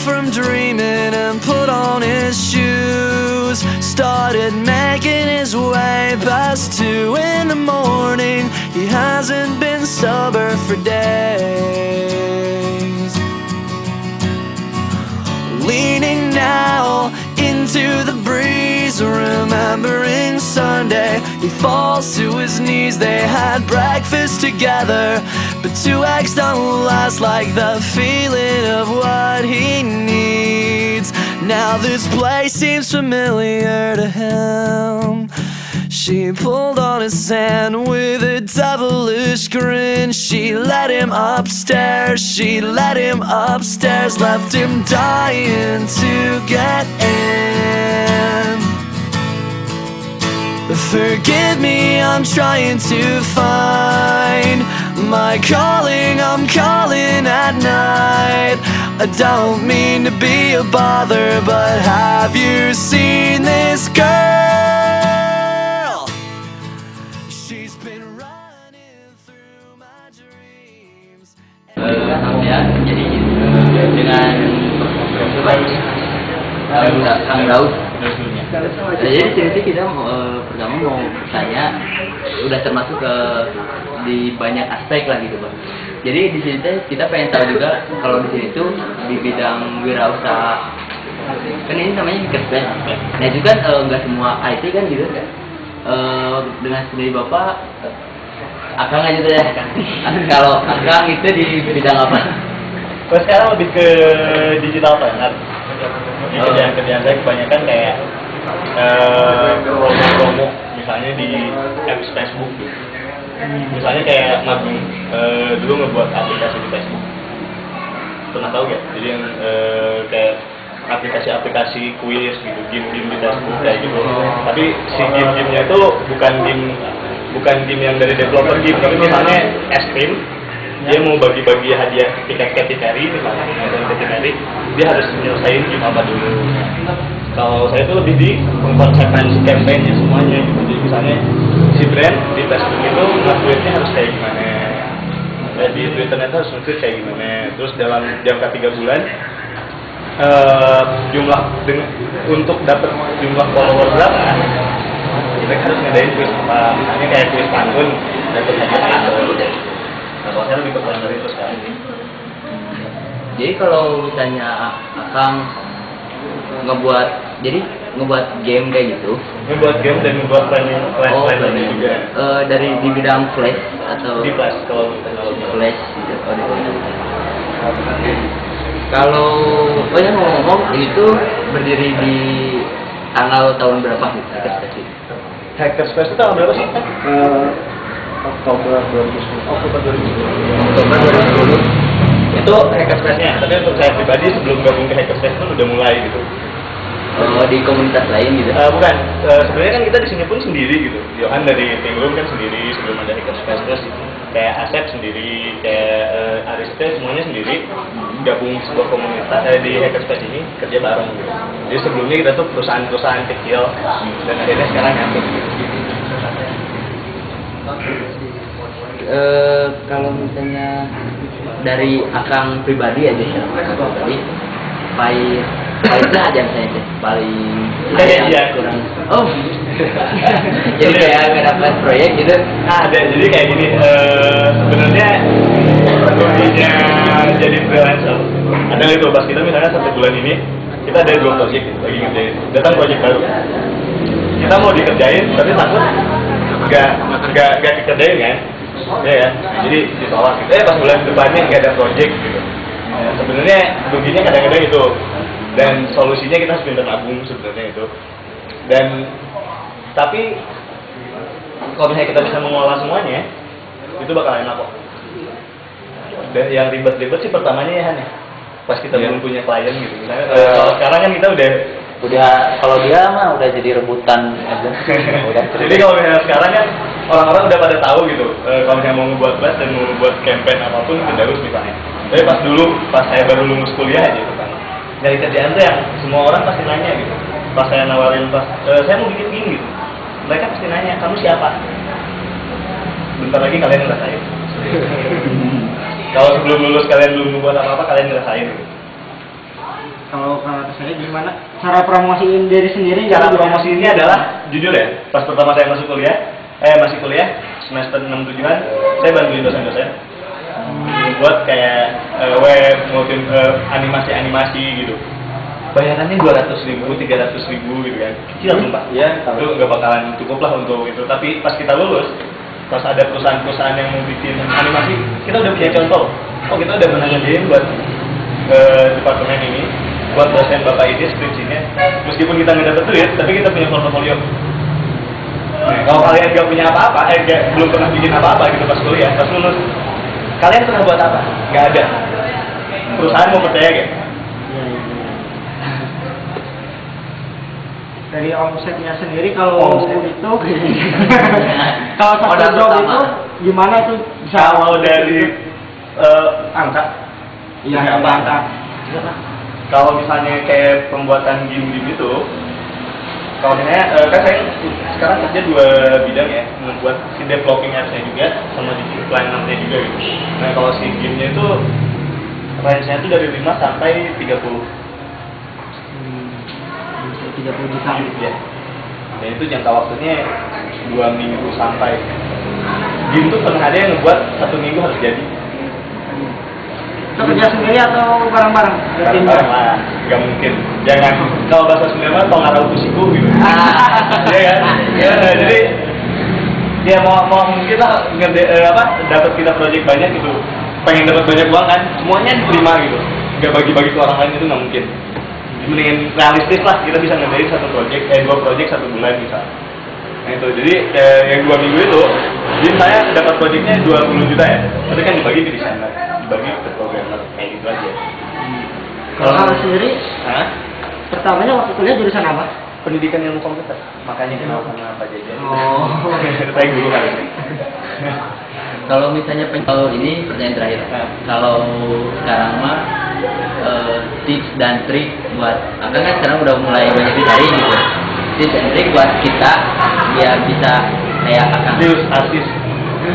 from dreaming and put on his shoes. Started making his way past 2 in the morning. He hasn't been sober for days. Leaning now into the breeze, remembering Sunday. He falls to his knees. They had breakfast together, but 2 eggs don't last like the feeling of what he needs. Now this place seems familiar to him. She pulled on his hand with a devilish grin. She led him upstairs, she led him upstairs, left him dying to get in. Forgive me, I'm trying to find my calling, I'm calling at night. I don't mean to be a bother, but have you seen this girl? She's been running through my dreams. Ya, jadi dengan Kang Daud. Jadi sini kita pertama mau bertanya, udah termasuk ke di banyak aspek lah gitu Bang. Jadi di sini kita pengen tahu juga kalau di sini tuh di bidang wirausaha kan ini namanya makerspace. Nah itu kan nggak semua IT kan gitu. Dengan sendiri Bapak, Akang aja deh. Kalau Akang itu di bidang apa? Kalau sekarang lebih ke digital planner. Kerjaan saya kebanyakan kayak promo-promo, misalnya di apps Facebook gitu. Misalnya kayak Magung dulu ngebuat aplikasi di Facebook. Pernah tahu gak? Jadi yang kayak aplikasi-aplikasi kuis gitu, game-game di Facebook kayak gitu. Tapi si game-gamenya itu bukan game yang dari developer game, tapi misalnya es krim. Dia mau bagi-bagi hadiah tiket kategori, misalnya kategori, dia harus menyelesaikan game apa dulu. Kalau saya itu lebih di mengkonsepkan si campaign-nya semuanya gitu. Jadi misalnya si brand di Facebook itu nge-tweetnya harus kayak gimana, di Twitter harus nge-tweet kayak gimana. Terus dalam jangka 3 bulan untuk dapat jumlah follower berapa, mereka harus ngadain quiz apa, misalnya kayak quiz pantun, dapat hadiah itu. Nah, kalau saya lebih berperan dari itu sekarang. Jadi kalau misalnya Akang ngebuat game kayak gitu, ngebuat game dan ngebuat planning juga. Dari di bidang flash atau di flash, kalau teknologi flash gitu. Kalau ngomong ini tuh berdiri di tanggal tahun berapa gitu? Hackerspace itu tahun berapa sih? Oktober 2010. Itu Hackerspace-nya. Tapi untuk saya pribadi sebelum gabung ke Hackerspace pun udah mulai gitu. Di komunitas lain gitu? Bukan. Sebenarnya kan kita di sini pun sendiri gitu. Yohan dari Tinglum kan sendiri sebelum ada Hackerspace, terus kayak Asep sendiri, kayak Ariste semuanya sendiri gabung sebuah komunitas di Hackerspace ini kerja bareng gitu. Jadi sebelumnya kita tuh perusahaan-perusahaan kecil dan akhirnya sekarang nyatu gitu. Kalau misalnya dari Akang pribadi aja ya, pribadi paling aja misalnya paling kurang. Oh, jadi kayak nggak dapat proyek gitu. Ada, jadi kayak gini. Sebenarnya ruginya jadi freelancer. Ada itu pas kita misalnya 1 bulan ini kita ada 2 proyek lagi ngerjain. Datang proyek baru. Kita mau dikerjain, tapi takut nggak dikerjain kan? Ya kan? Jadi ditolak. Pas bulan depannya nggak ada project gitu. Sebenarnya ruginya kadang-kadang itu. Dan solusinya kita harus pintar nabung sebenarnya itu. Tapi kalau misalnya kita bisa mengelola semuanya, itu bakal enak kok. Dan yang ribet-ribet sih pertamanya ya Han, pas kita belum punya klien gitu. Misalnya kalau sekarang kan kita udah kalau dia mah udah jadi rebutan aja. Jadi kalau misalnya sekarang kan orang-orang udah pada tahu gitu, kalau misalnya mau ngebuat flash dan mau ngebuat campaign apapun itu harus misalnya. Tapi pas saya baru lulus kuliah aja itu kan, dari kerjaan tuh yang semua orang pasti nanya gitu. Pas saya nawarin saya mau bikin gini gitu, mereka pasti nanya, kamu siapa? Bentar lagi kalian ngerasain. Kalau sebelum lulus kalian belum ngebuat apa-apa, kalian ngerasain gitu. Kalau saya gimana? Cara promosiin diri sendiri? Cara promosi ini adalah jujur ya. Pas pertama saya masuk kuliah, masih kuliah semester 6-7an, saya bantuin dosen-dosen buat kayak web maupun animasi gitu. Bayarannya 200.000, 300.000 gitu kan. Kecil sumpah. Iya, itu nggak bakalan cukup lah untuk itu. Tapi pas kita lulus, pas ada perusahaan-perusahaan yang mau bikin animasi, kita udah punya contoh. Oh, kita udah pernah ngerjain buat departemen ini, buat dosen bapak ini skripsinya. Meskipun kita nggak dapet duit, tapi kita punya portofolio. Nah, kalau kalian nggak punya apa-apa, belum pernah bikin apa-apa gitu pas kuliah, pas lulus, kalian pernah buat apa? Nggak ada. Perusahaan mau percaya gak? Dari omsetnya sendiri kalau itu kalau satu job itu gimana itu bisa? Kalau dari angka, iya angka. Kalau misalnya kayak pembuatan game itu, kalau misalnya kan saya sekarang kerja 2 bidang ya, membuat si developing apps-nya juga sama di planner-nya juga gitu. Nah kalau si game-nya itu range-nya itu dari 5 sampai 30. 30 juta. Ya. Dan itu jangka waktunya 2 minggu sampai. Game tuh pernah ada yang ngebuat 1 minggu harus jadi. Itu kerja sendiri atau bareng-bareng? Bareng-bareng lah, nggak mungkin. Jangan, kalau bahasa Sunda mah pengaruh kusiku gitu. Iya kan? Ya, jadi ya mau mungkin lah dapat kita project banyak gitu. Pengen dapat banyak uang kan, semuanya diterima gitu. Nggak bagi-bagi ke orang lain itu nggak mungkin. Mendingan realistis lah, kita bisa ngerjain 2 project 1 bulan misalnya. Nah itu, jadi yang 2 minggu itu, jadi saya dapat projectnya 20 juta ya, tapi kan dibagi di desainer, dibagi ke programmer, kayak gitu aja. Kalau kamu sendiri, pertamanya waktu kuliah jurusan apa? Pendidikan ilmu komputer, makanya kenal sama Pak Jajan. Oh, saya guru kali ini. Kalau misalnya kalau ini pertanyaan terakhir, kalau sekarang mah tips dan trik buat, kan sekarang udah mulai banyak dicari gitu, tips dan trik buat kita biar bisa kayak akan Tips artis.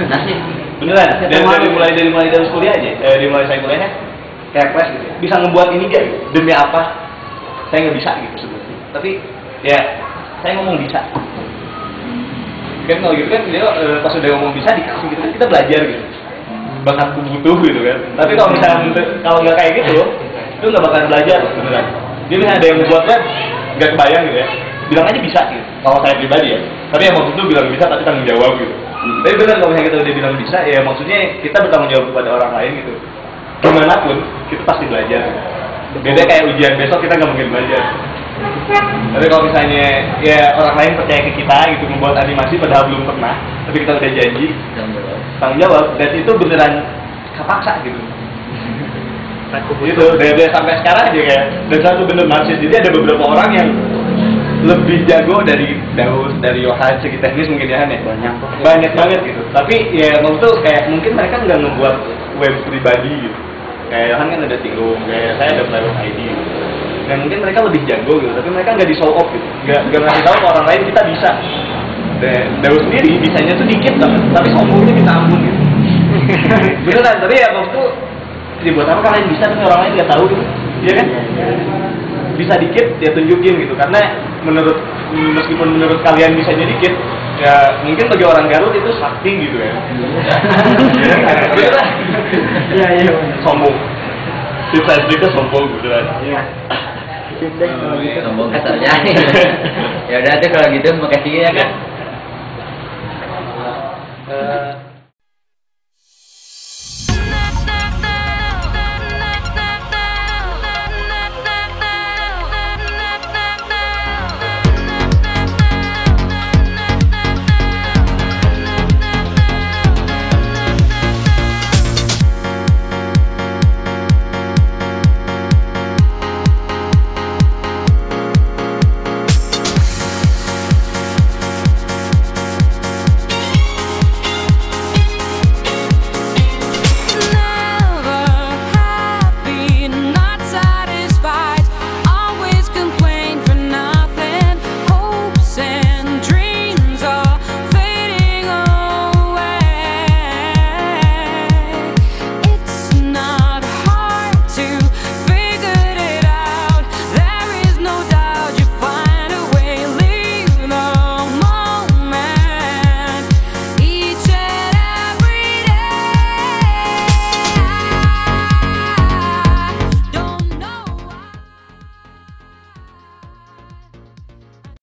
nasib Beneran, dari mulai kuliah aja, dari mulai saya kuliahnya kayak kelas gitu, bisa ngebuat ini gak? Demi apa? Saya nggak bisa gitu sebetulnya. Tapi ya, saya ngomong bisa. Kan kalau gitu kan dia pas udah ngomong bisa dikasih gitu kan kita belajar gitu. Bakatku butuh gitu kan. Tapi kalau misalnya kalau nggak kayak gitu, itu nggak bakal belajar beneran. Dia misalnya ada yang membuat web nggak kebayang gitu ya, bilang aja bisa gitu. Kalau saya pribadi ya. Tapi yang maksud itu bilang bisa tapi tanggung jawab gitu. Tapi benar kalau misalnya kita udah bilang bisa ya maksudnya kita bertanggung jawab kepada orang lain gitu. Gimana pun kita pasti belajar. Beda kayak ujian besok kita nggak mungkin belajar. Tapi kalau misalnya ya orang lain percaya ke kita gitu membuat animasi padahal belum pernah, tapi kita udah janji tanggung jawab dan itu beneran kepaksa gitu. Gitu dari sampai sekarang aja kayak dan satu bener narsis. Jadi ada beberapa orang yang lebih jago dari Daus, dari Yohan, segi teknis mungkin ya banyak banget gitu. Tapi ya maksud tuh kayak mungkin mereka nggak ngebuat web pribadi gitu. Kayak Yohan kan ada Tinggung, kayak saya ada Flavor ID gitu. Dan mungkin mereka lebih jago gitu, tapi mereka nggak di show off gitu, nggak ngasih tahu ke orang lain kita bisa. Dan Daus sendiri bisanya tuh dikit banget, tapi sombongnya minta ampun gitu. Beneran, tapi ya waktu dibuat apa kalian bisa tapi orang lain nggak tahu gitu, iya kan? Bisa dikit ya tunjukin gitu, karena meskipun menurut kalian bisanya dikit, ya mungkin bagi orang Garut itu sakti gitu ya. Beneran? Iya. Sombong. Si Fredrika sombong gitu kan. Iya. sombong besarnya. Ya udah tuh kalau gitu makasih ya kan.